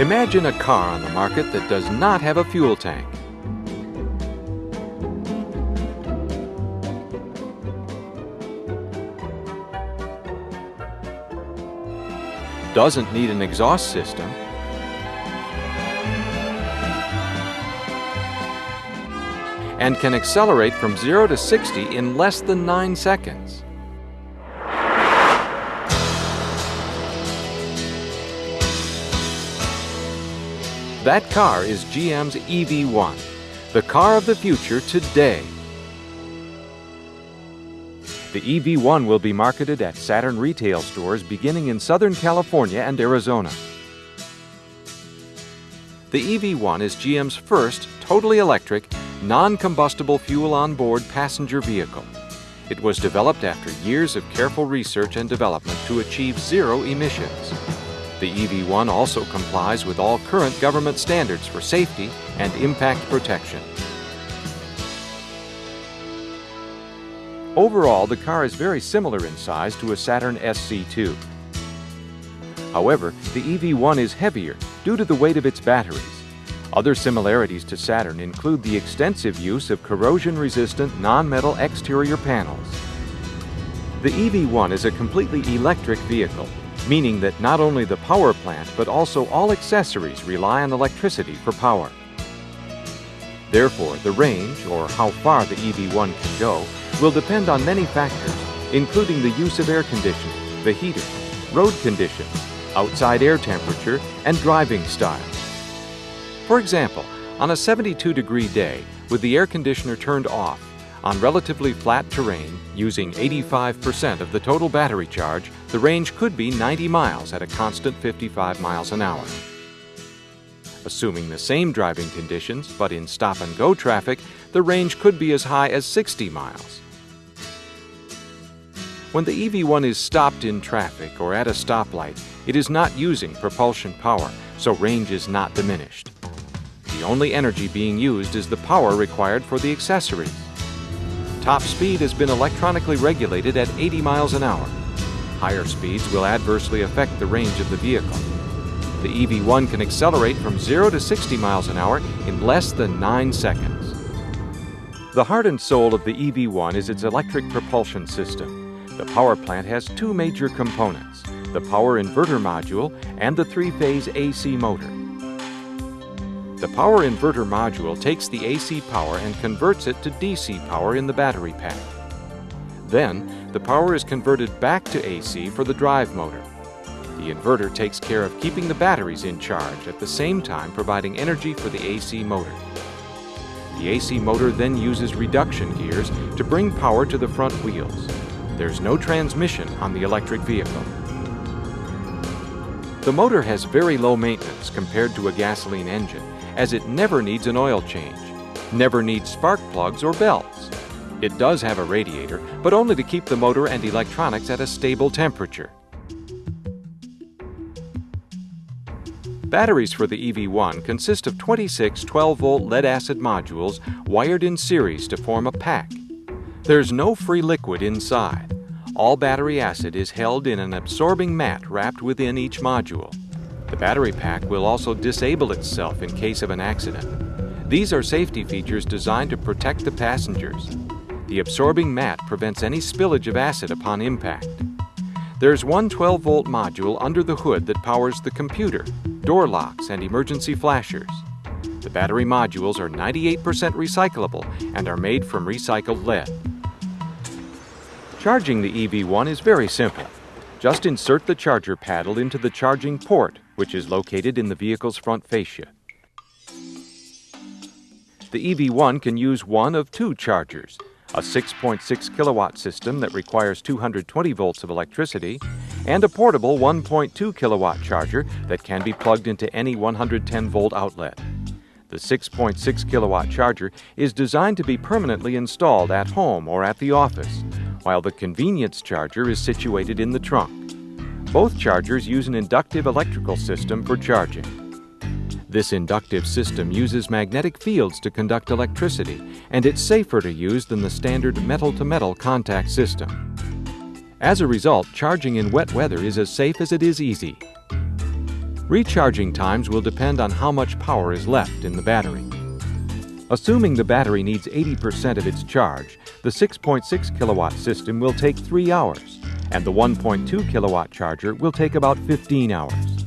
Imagine a car on the market that does not have a fuel tank. Doesn't need an exhaust system, and can accelerate from 0 to 60 in less than 9 seconds. That car is GM's EV1, the car of the future today. The EV1 will be marketed at Saturn retail stores beginning in Southern California and Arizona. The EV1 is GM's first totally electric, non-combustible fuel-on-board passenger vehicle. It was developed after years of careful research and development to achieve zero emissions. The EV1 also complies with all current government standards for safety and impact protection. Overall, the car is very similar in size to a Saturn SC2. However, the EV1 is heavier due to the weight of its batteries. Other similarities to Saturn include the extensive use of corrosion-resistant non-metal exterior panels. The EV1 is a completely electric vehicle, meaning that not only the power plant but also all accessories rely on electricity for power. Therefore, the range, or how far the EV1 can go, will depend on many factors, including the use of air conditioning, the heater, road conditions, outside air temperature, and driving style. For example, on a 72-degree day, with the air conditioner turned off, on relatively flat terrain, using 85% of the total battery charge, the range could be 90 miles at a constant 55 miles an hour. Assuming the same driving conditions, but in stop-and-go traffic, the range could be as high as 60 miles. When the EV1 is stopped in traffic or at a stoplight, it is not using propulsion power, so range is not diminished. The only energy being used is the power required for the accessories. Top speed has been electronically regulated at 80 miles an hour. Higher speeds will adversely affect the range of the vehicle. The EV1 can accelerate from 0 to 60 miles an hour in less than 9 seconds. The heart and soul of the EV1 is its electric propulsion system. The power plant has two major components, the power inverter module and the three-phase AC motor. The power inverter module takes the AC power and converts it to DC power in the battery pack. Then, the power is converted back to AC for the drive motor. The inverter takes care of keeping the batteries in charge, at the same time providing energy for the AC motor. The AC motor then uses reduction gears to bring power to the front wheels. There's no transmission on the electric vehicle. The motor has very low maintenance compared to a gasoline engine, as it never needs an oil change, never needs spark plugs or belts. It does have a radiator, but only to keep the motor and electronics at a stable temperature. Batteries for the EV1 consist of 26 12-volt lead-acid modules wired in series to form a pack. There's no free liquid inside. All battery acid is held in an absorbing mat wrapped within each module. The battery pack will also disable itself in case of an accident. These are safety features designed to protect the passengers. The absorbing mat prevents any spillage of acid upon impact. There's one 12-volt module under the hood that powers the computer, door locks, and emergency flashers. The battery modules are 98% recyclable and are made from recycled lead. Charging the EV1 is very simple. Just insert the charger paddle into the charging port, which is located in the vehicle's front fascia. The EV1 can use one of two chargers, a 6.6 kilowatt system that requires 220 volts of electricity, and a portable 1.2 kilowatt charger that can be plugged into any 110 volt outlet. The 6.6 kilowatt charger is designed to be permanently installed at home or at the office, while the convenience charger is situated in the trunk. Both chargers use an inductive electrical system for charging. This inductive system uses magnetic fields to conduct electricity, and it's safer to use than the standard metal-to-metal contact system. As a result, charging in wet weather is as safe as it is easy. Recharging times will depend on how much power is left in the battery. Assuming the battery needs 80% of its charge, the 6.6 kilowatt system will take 3 hours, and the 1.2 kilowatt charger will take about 15 hours.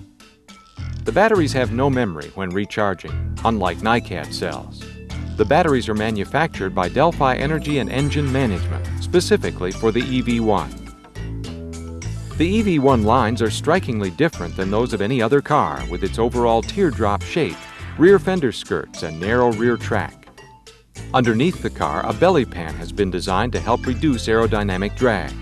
The batteries have no memory when recharging, unlike NiCad cells. The batteries are manufactured by Delphi Energy and Engine Management, specifically for the EV1. The EV1 lines are strikingly different than those of any other car, with its overall teardrop shape, rear fender skirts, and narrow rear track. Underneath the car, a belly pan has been designed to help reduce aerodynamic drag.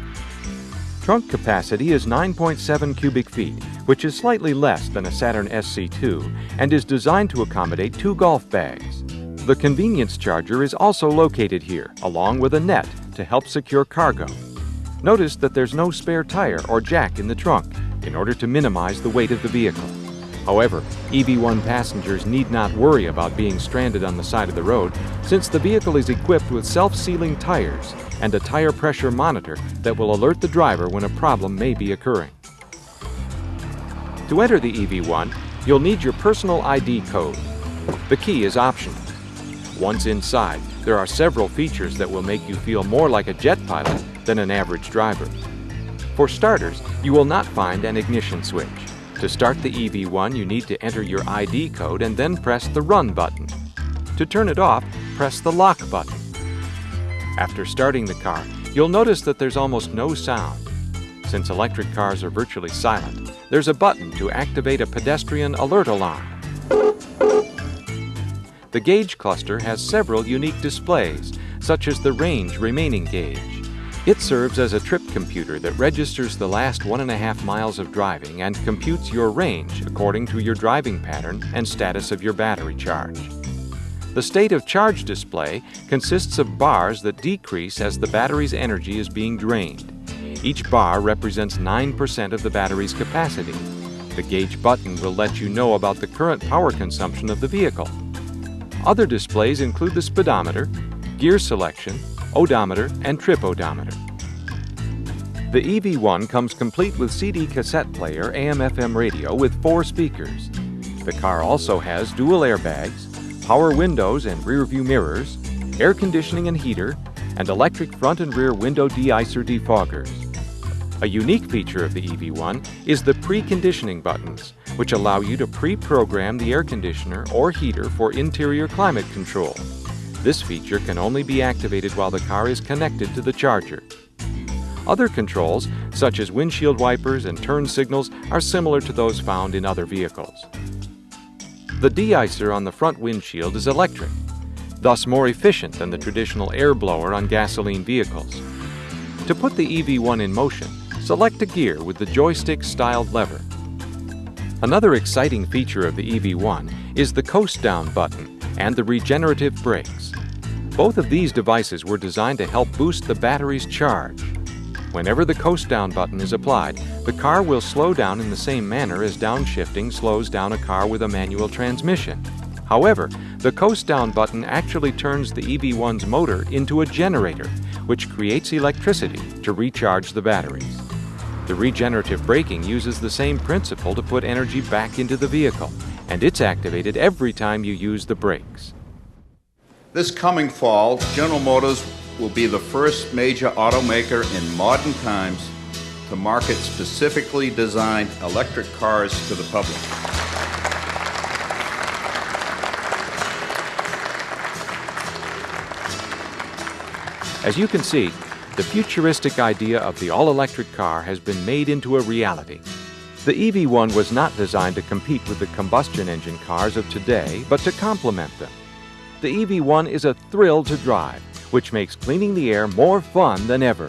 Trunk capacity is 9.7 cubic feet, which is slightly less than a Saturn SC2 and is designed to accommodate 2 golf bags. The convenience charger is also located here, along with a net to help secure cargo. Notice that there's no spare tire or jack in the trunk in order to minimize the weight of the vehicle. However, EV1 passengers need not worry about being stranded on the side of the road, since the vehicle is equipped with self-sealing tires and a tire pressure monitor that will alert the driver when a problem may be occurring. To enter the EV1, you'll need your personal ID code. The key is optional. Once inside, there are several features that will make you feel more like a jet pilot than an average driver. For starters, you will not find an ignition switch. To start the EV1, you need to enter your ID code and then press the Run button. To turn it off, press the Lock button. After starting the car, you'll notice that there's almost no sound. Since electric cars are virtually silent, there's a button to activate a pedestrian alert alarm. The gauge cluster has several unique displays, such as the range remaining gauge. It serves as a trip computer that registers the last 1.5 miles of driving and computes your range according to your driving pattern and status of your battery charge. The state of charge display consists of bars that decrease as the battery's energy is being drained. Each bar represents 9% of the battery's capacity. The gauge button will let you know about the current power consumption of the vehicle. Other displays include the speedometer, gear selection, odometer, and trip odometer. The EV1 comes complete with CD cassette player, AM/FM radio with 4 speakers. The car also has dual airbags, power windows and rear view mirrors, air conditioning and heater, and electric front and rear window de-icer defoggers. A unique feature of the EV1 is the preconditioning buttons, which allow you to pre-program the air conditioner or heater for interior climate control. This feature can only be activated while the car is connected to the charger. Other controls, such as windshield wipers and turn signals, are similar to those found in other vehicles. The de-icer on the front windshield is electric, thus more efficient than the traditional air blower on gasoline vehicles. To put the EV1 in motion, select a gear with the joystick-styled lever. Another exciting feature of the EV1 is the coast-down button and the regenerative brakes. Both of these devices were designed to help boost the battery's charge. Whenever the coast-down button is applied, the car will slow down in the same manner as downshifting slows down a car with a manual transmission. However, the coast-down button actually turns the EV1's motor into a generator, which creates electricity to recharge the batteries. The regenerative braking uses the same principle to put energy back into the vehicle, and it's activated every time you use the brakes. This coming fall, General Motors will be the first major automaker in modern times to market specifically designed electric cars to the public. As you can see, the futuristic idea of the all-electric car has been made into a reality. The EV1 was not designed to compete with the combustion engine cars of today, but to complement them. The EV1 is a thrill to drive, which makes cleaning the air more fun than ever.